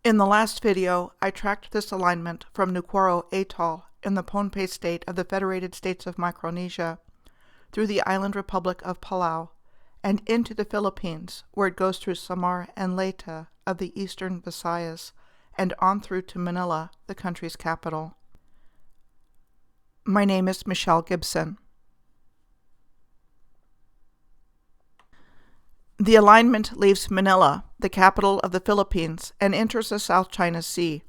In the last video, I tracked this alignment from Nukuoro Atoll in the Pohnpei State of the Federated States of Micronesia through the island Republic of Palau and into the Philippines, where it goes through Samar and Leyte of the Eastern Visayas and on through to Manila, the country's capital. My name is Michelle Gibson. The alignment leaves Manila, the capital of the Philippines, and enters the South China Sea.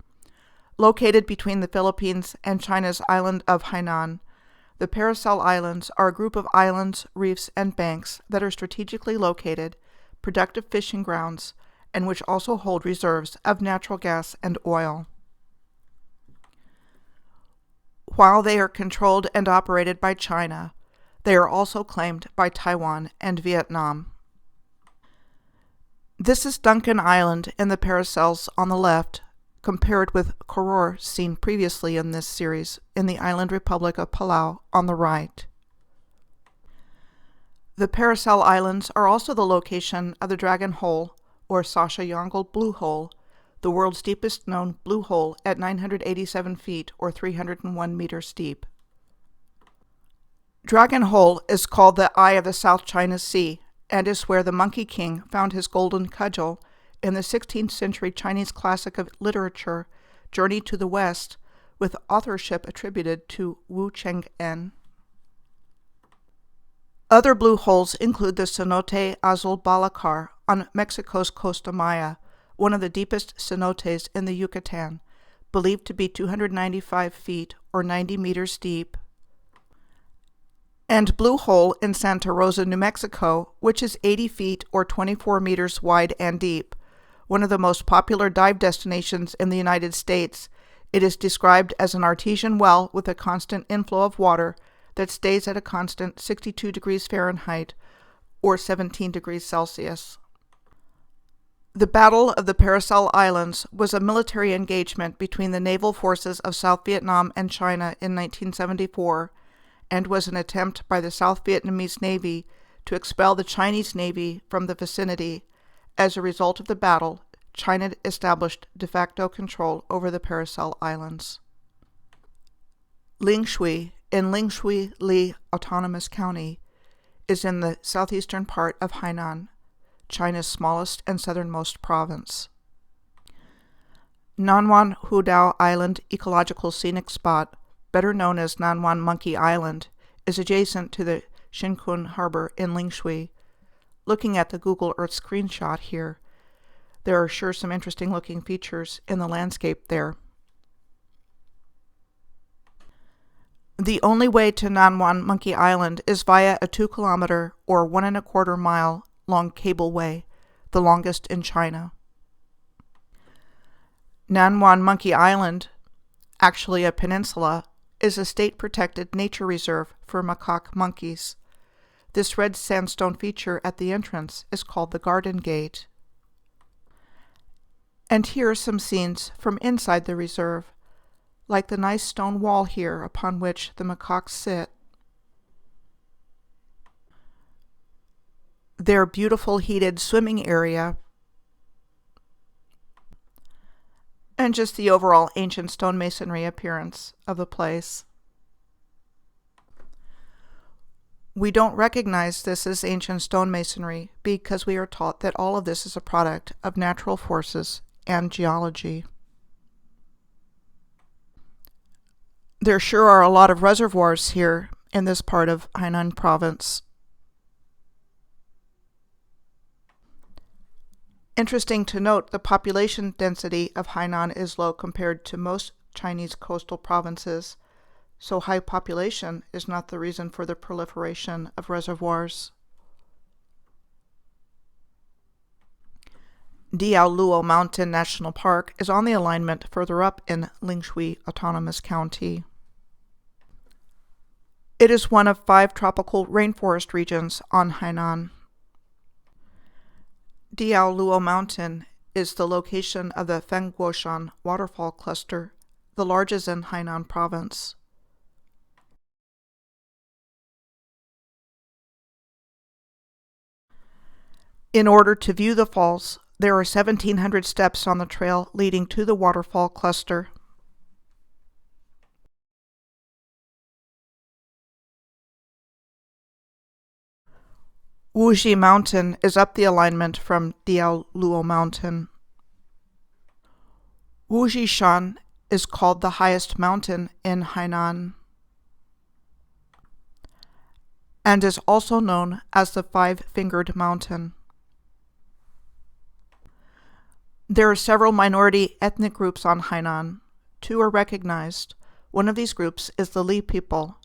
Located between the Philippines and China's island of Hainan, the Paracel Islands are a group of islands, reefs, and banks that are strategically located, productive fishing grounds, and which also hold reserves of natural gas and oil. While they are controlled and operated by China, they are also claimed by Taiwan and Vietnam. This is Duncan Island in the Paracels on the left, compared with Koror seen previously in this series in the island Republic of Palau on the right. The Paracel Islands are also the location of the Dragon Hole, or Sasha-Yongle Blue Hole, the world's deepest known blue hole at 987 feet or 301 meters deep. Dragon Hole is called the Eye of the South China Sea, and is where the Monkey King found his golden cudgel in the 16th century Chinese classic of literature, Journey to the West, with authorship attributed to Wu Cheng-en. Other blue holes include the Cenote Azul Balacar on Mexico's Costa Maya, one of the deepest cenotes in the Yucatan, believed to be 295 feet or 90 meters deep, and Blue Hole in Santa Rosa, New Mexico, which is 80 feet or 24 meters wide and deep. One of the most popular dive destinations in the United States, it is described as an artesian well with a constant inflow of water that stays at a constant 62 degrees Fahrenheit or 17 degrees Celsius. The Battle of the Paracel Islands was a military engagement between the naval forces of South Vietnam and China in 1974, and was an attempt by the South Vietnamese Navy to expel the Chinese Navy from the vicinity. As a result of the battle, China established de facto control over the Paracel Islands. Lingshui, in Lingshui-Li Autonomous County, is in the southeastern part of Hainan, China's smallest and southernmost province. Nanwan Hudao Island Ecological Scenic Spot, better known as Nanwan Monkey Island, is adjacent to the Shinkun Harbor in Lingshui. Looking at the Google Earth screenshot here, there are sure some interesting looking features in the landscape there. The only way to Nanwan Monkey Island is via a 2-kilometer or 1.25 mile long cableway, the longest in China. Nanwan Monkey Island, actually a peninsula, is a state-protected nature reserve for macaque monkeys. This red sandstone feature at the entrance is called the Garden Gate. And here are some scenes from inside the reserve, like the nice stone wall here upon which the macaques sit. Their beautiful heated swimming area, and just the overall ancient stonemasonry appearance of the place. We don't recognize this as ancient stonemasonry because we are taught that all of this is a product of natural forces and geology. There sure are a lot of reservoirs here in this part of Hainan province. Interesting to note, the population density of Hainan is low compared to most Chinese coastal provinces, so high population is not the reason for the proliferation of reservoirs. Diaoluo Mountain National Park is on the alignment further up in Lingshui Autonomous County. It is one of 5 tropical rainforest regions on Hainan. Diaoluo Mountain is the location of the Fengguoshan waterfall cluster, the largest in Hainan province. In order to view the falls, There are 1,700 steps on the trail leading to the waterfall cluster. Wuji Mountain is up the alignment from Diaoluo Mountain. Wuji Shan is called the highest mountain in Hainan and is also known as the Five-Fingered Mountain. There are several minority ethnic groups on Hainan. Two are recognized. One of these groups is the Li people.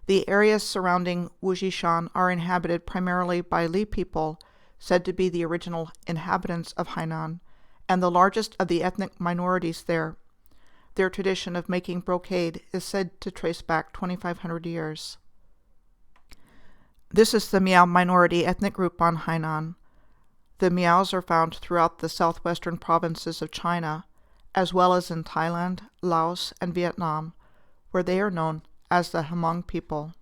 The areas surrounding Wujishan are inhabited primarily by Li people, said to be the original inhabitants of Hainan, and the largest of the ethnic minorities there. Their tradition of making brocade is said to trace back 2,500 years. This is the Miao minority ethnic group on Hainan. The Miaos are found throughout the southwestern provinces of China, as well as in Thailand, Laos, and Vietnam, where they are known as the Hmong people.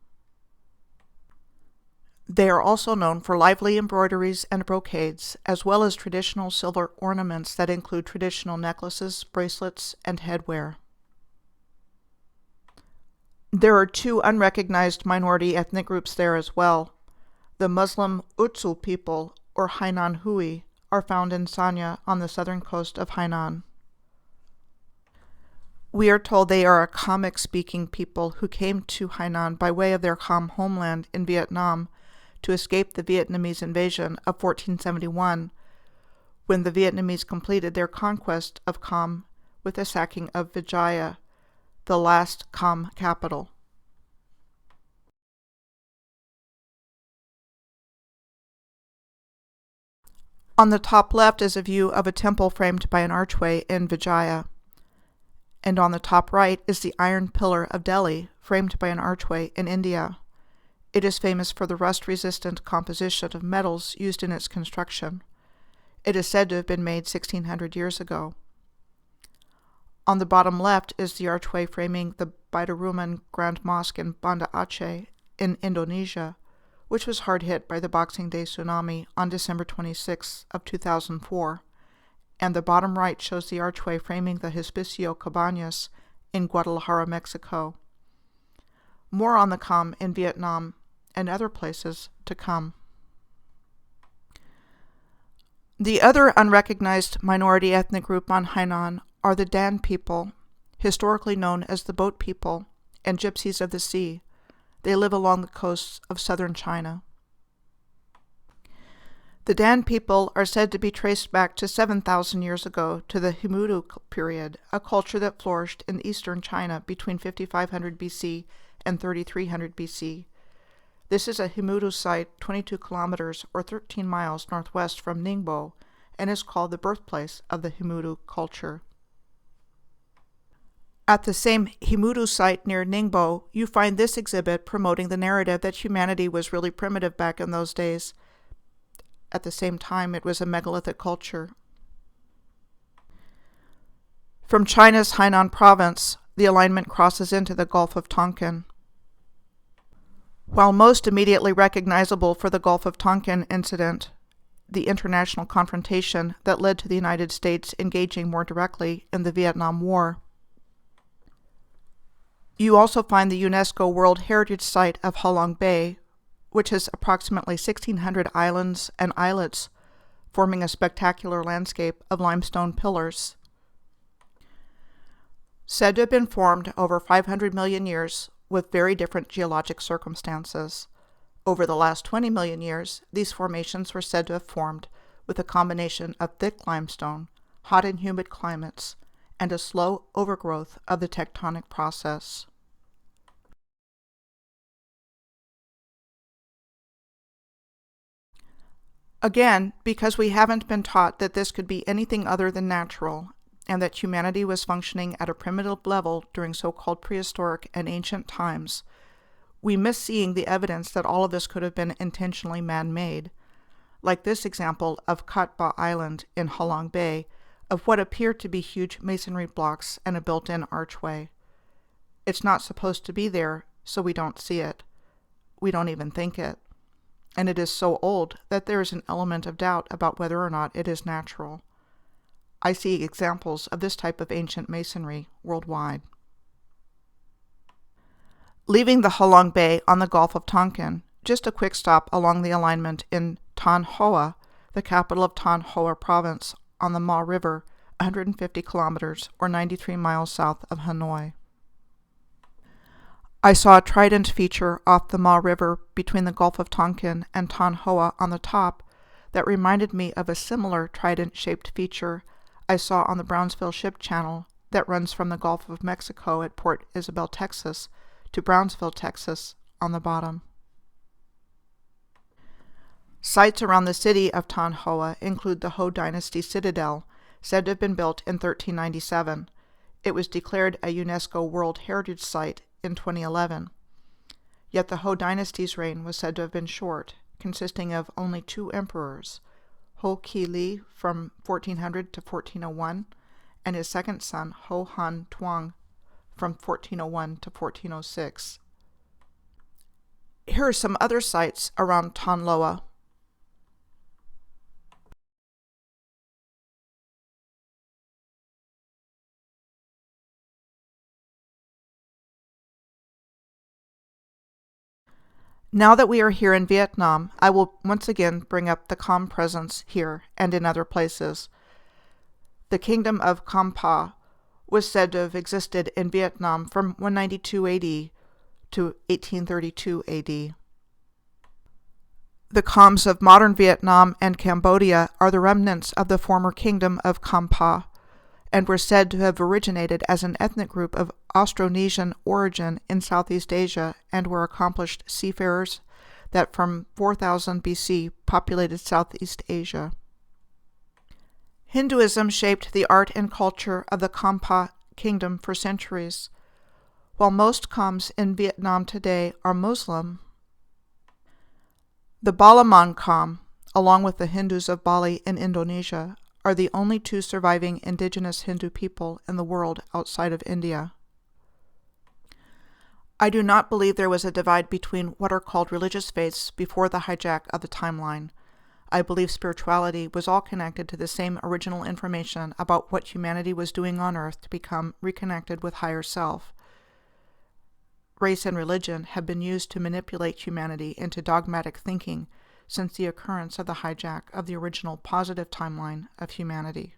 They are also known for lively embroideries and brocades, as well as traditional silver ornaments that include traditional necklaces, bracelets, and headwear. There are two unrecognized minority ethnic groups there as well. The Muslim Utsul people, or Hainan Hui, are found in Sanya on the southern coast of Hainan. We are told they are a Khamic-speaking people who came to Hainan by way of their Kham homeland in Vietnam to escape the Vietnamese invasion of 1471, when the Vietnamese completed their conquest of Kham with the sacking of Vijaya, the last Kham capital. On the top left is a view of a temple framed by an archway in Vijaya, and on the top right is the iron pillar of Delhi, framed by an archway in India. It is famous for the rust-resistant composition of metals used in its construction. It is said to have been made 1,600 years ago. On the bottom left is the archway framing the Bidaruman Grand Mosque in Banda Aceh in Indonesia, which was hard hit by the Boxing Day tsunami on December 26 of 2004, and the bottom right shows the archway framing the Hospicio Cabañas in Guadalajara, Mexico. More on the Kham in Vietnam and other places to come. The other unrecognized minority ethnic group on Hainan are the Dan people, historically known as the Boat people and Gypsies of the Sea. They live along the coasts of southern China. The Dan people are said to be traced back to 7,000 years ago to the Himudu period, a culture that flourished in eastern China between 5500 BC and 3300 BC. This is a Himudu site 22 kilometers or 13 miles northwest from Ningbo and is called the birthplace of the Himudu culture. At the same Himudu site near Ningbo, you find this exhibit promoting the narrative that humanity was really primitive back in those days. At the same time, it was a megalithic culture. From China's Hainan province, the alignment crosses into the Gulf of Tonkin. While most immediately recognizable for the Gulf of Tonkin incident, the international confrontation that led to the United States engaging more directly in the Vietnam War, you also find the UNESCO World Heritage Site of Halong Bay, which has approximately 1,600 islands and islets, forming a spectacular landscape of limestone pillars. Said to have been formed over 500 million years with very different geologic circumstances. Over the last 20 million years, these formations were said to have formed with a combination of thick limestone, hot and humid climates, and a slow overgrowth of the tectonic process. Again, because we haven't been taught that this could be anything other than natural, and that humanity was functioning at a primitive level during so-called prehistoric and ancient times, we miss seeing the evidence that all of this could have been intentionally man-made, like this example of Katba Island in Halong Bay, of what appear to be huge masonry blocks and a built-in archway. It's not supposed to be there, so we don't see it. We don't even think it. and it is so old that there is an element of doubt about whether or not it is natural. I see examples of this type of ancient masonry worldwide. Leaving the Halong Bay on the Gulf of Tonkin, just a quick stop along the alignment in Tan Hoa, the capital of Tan Hoa Province, on the Ma River, 150 kilometers or 93 miles south of Hanoi. I saw a trident feature off the Ma River between the Gulf of Tonkin and Tan Hoa on the top that reminded me of a similar trident-shaped feature I saw on the Brownsville Ship Channel that runs from the Gulf of Mexico at Port Isabel, Texas, to Brownsville, Texas, on the bottom. Sites around the city of Tan Hoa include the Ho Dynasty Citadel, said to have been built in 1397. It was declared a UNESCO World Heritage Site in 2011. Yet the Ho Dynasty's reign was said to have been short, consisting of only 2 emperors, Ho Ki Li from 1400 to 1401, and his second son, Ho Han Tuong, from 1401 to 1406. Here are some other sites around Tan Loa. Now that we are here in Vietnam, I will once again bring up the Kham presence here and in other places. The kingdom of Pha was said to have existed in Vietnam from 192 AD to 1832 AD. The Khams of modern Vietnam and Cambodia are the remnants of the former kingdom of Pha, and were said to have originated as an ethnic group of Austronesian origin in Southeast Asia and were accomplished seafarers that from 4000 BC populated Southeast Asia. Hinduism shaped the art and culture of the Pha kingdom for centuries. While most Khams in Vietnam today are Muslim, the Balaman Kham, along with the Hindus of Bali in Indonesia, are the only 2 surviving indigenous Hindu people in the world outside of India. I do not believe there was a divide between what are called religious faiths before the hijack of the timeline. I believe spirituality was all connected to the same original information about what humanity was doing on Earth to become reconnected with higher self. Race and religion have been used to manipulate humanity into dogmatic thinking since the occurrence of the hijack of the original positive timeline of humanity.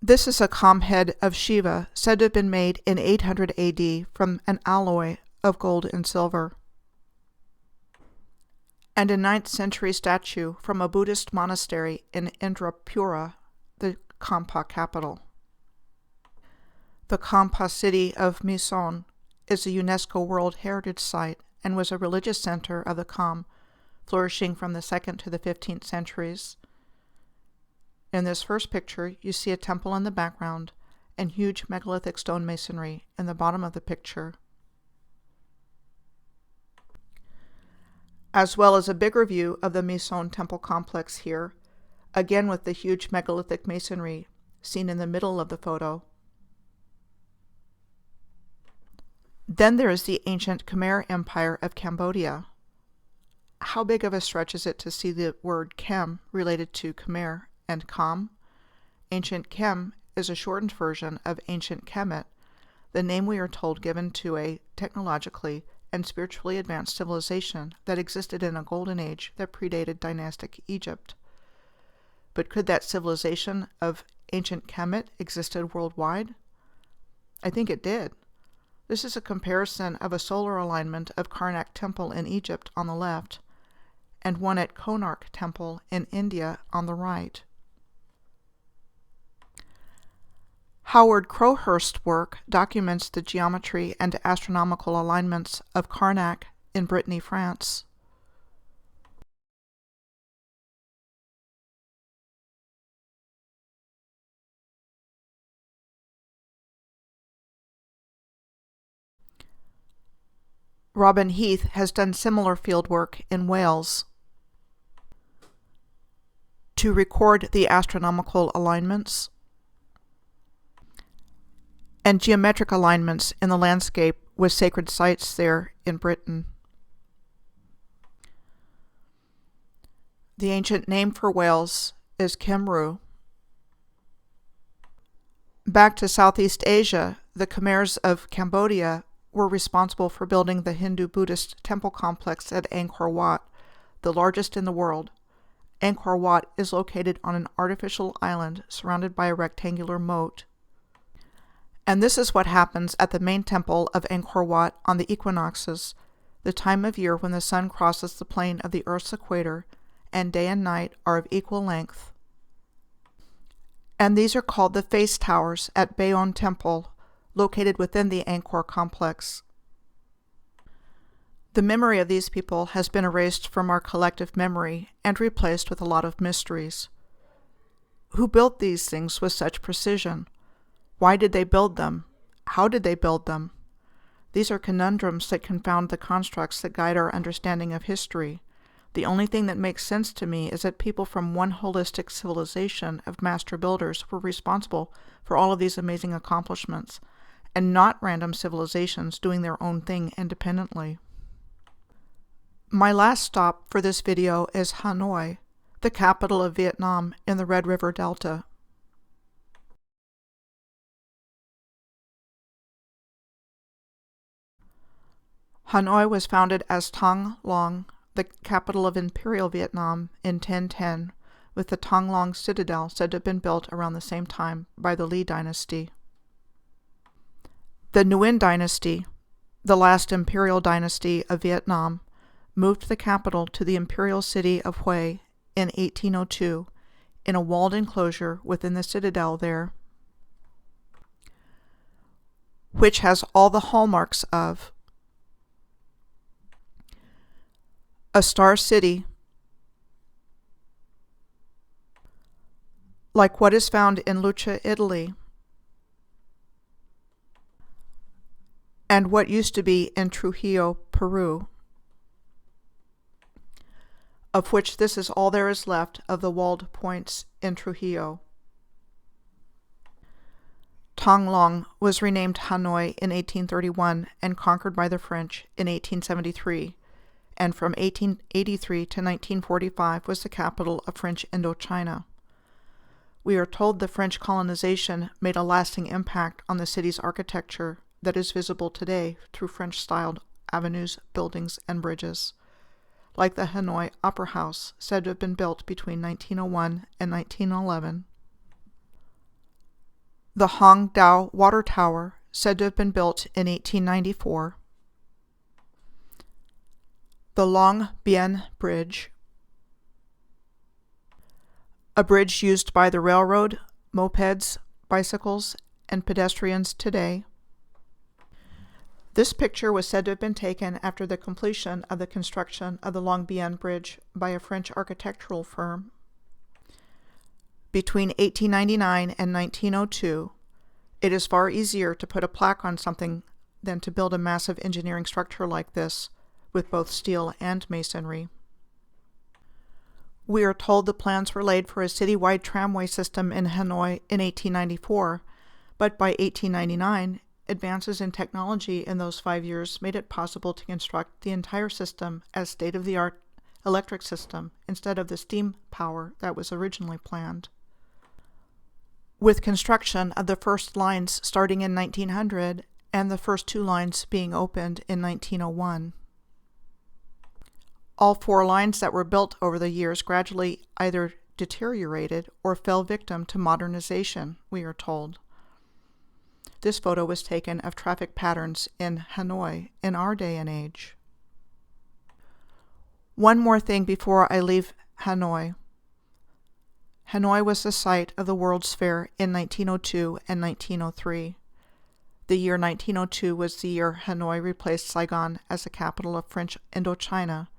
This is a Kham head of Shiva said to have been made in 800 AD from an alloy of gold and silver, and a 9th century statue from a Buddhist monastery in Indrapura, the Pha capital. The Pha city of Mison is a UNESCO World Heritage Site and was a religious center of the Kham, flourishing from the 2nd to the 15th centuries. In this first picture, you see a temple in the background and huge megalithic stone masonry in the bottom of the picture, as well as a bigger view of the Mison temple complex here, again with the huge megalithic masonry seen in the middle of the photo. Then there is the ancient Khmer Empire of Cambodia. How big of a stretch is it to see the word Kem related to Khmer and Kham? Ancient Kem is a shortened version of Ancient Kemet, the name we are told given to a technologically and spiritually advanced civilization that existed in a golden age that predated dynastic Egypt. But could that civilization of Ancient Kemet existed worldwide? I think it did. This is a comparison of a solar alignment of Karnak Temple in Egypt on the left, and one at Konark Temple in India on the right. Howard Crowhurst's work documents the geometry and astronomical alignments of Karnak in Brittany, France. Robin Heath has done similar fieldwork in Wales. To record the astronomical alignments and geometric alignments in the landscape with sacred sites there in Britain. The ancient name for whales is Khmer. Back to Southeast Asia, the Khmers of Cambodia were responsible for building the Hindu-Buddhist temple complex at Angkor Wat, the largest in the world. Angkor Wat is located on an artificial island surrounded by a rectangular moat. And this is what happens at the main temple of Angkor Wat on the equinoxes, the time of year when the sun crosses the plane of the Earth's equator, and day and night are of equal length. And these are called the face towers at Bayon Temple, located within the Angkor complex. The memory of these people has been erased from our collective memory and replaced with a lot of mysteries. Who built these things with such precision? Why did they build them? How did they build them? These are conundrums that confound the constructs that guide our understanding of history. The only thing that makes sense to me is that people from one holistic civilization of master builders were responsible for all of these amazing accomplishments, and not random civilizations doing their own thing independently. My last stop for this video is Hanoi, the capital of Vietnam in the Red River Delta. Hanoi was founded as Thang Long, the capital of Imperial Vietnam, in 1010, with the Thang Long citadel said to have been built around the same time by the Le dynasty. The Nguyen dynasty, the last imperial dynasty of Vietnam, moved the capital to the imperial city of Hue in 1802, in a walled enclosure within the citadel there, which has all the hallmarks of a star city, like what is found in Lucca, Italy, and what used to be in Trujillo, Peru, of which this is all there is left of the walled points in Trujillo. Thang Long was renamed Hanoi in 1831 and conquered by the French in 1873, and from 1883 to 1945 was the capital of French Indochina. We are told the French colonization made a lasting impact on the city's architecture that is visible today through French-styled avenues, buildings, and bridges, like the Hanoi Opera House, said to have been built between 1901 and 1911. The Hong Dao Water Tower, said to have been built in 1894. The Long Bien Bridge, a bridge used by the railroad, mopeds, bicycles, and pedestrians today. This picture was said to have been taken after the completion of the construction of the Long Bien Bridge by a French architectural firm. Between 1899 and 1902, it is far easier to put a plaque on something than to build a massive engineering structure like this, with both steel and masonry. We are told the plans were laid for a citywide tramway system in Hanoi in 1894, but by 1899, advances in technology in those 5 years made it possible to construct the entire system as state-of-the-art electric system instead of the steam power that was originally planned. With construction of the first lines starting in 1900 and the first 2 lines being opened in 1901. All 4 lines that were built over the years gradually either deteriorated or fell victim to modernization, we are told. This photo was taken of traffic patterns in Hanoi in our day and age. One more thing before I leave Hanoi. Hanoi was the site of the World's Fair in 1902 and 1903. The year 1902 was the year Hanoi replaced Saigon as the capital of French Indochina,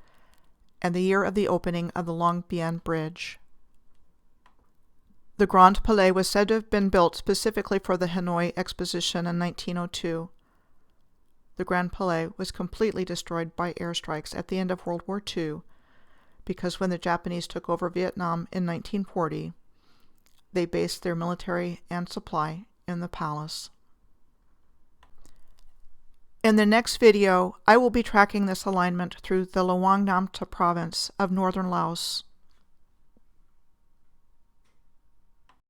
and the year of the opening of the Long Bien Bridge. The Grand Palais was said to have been built specifically for the Hanoi Exposition in 1902. The Grand Palais was completely destroyed by airstrikes at the end of World War II, because when the Japanese took over Vietnam in 1940, they based their military and supply in the palace. In the next video, I will be tracking this alignment through the Luang Nam Ta province of northern Laos.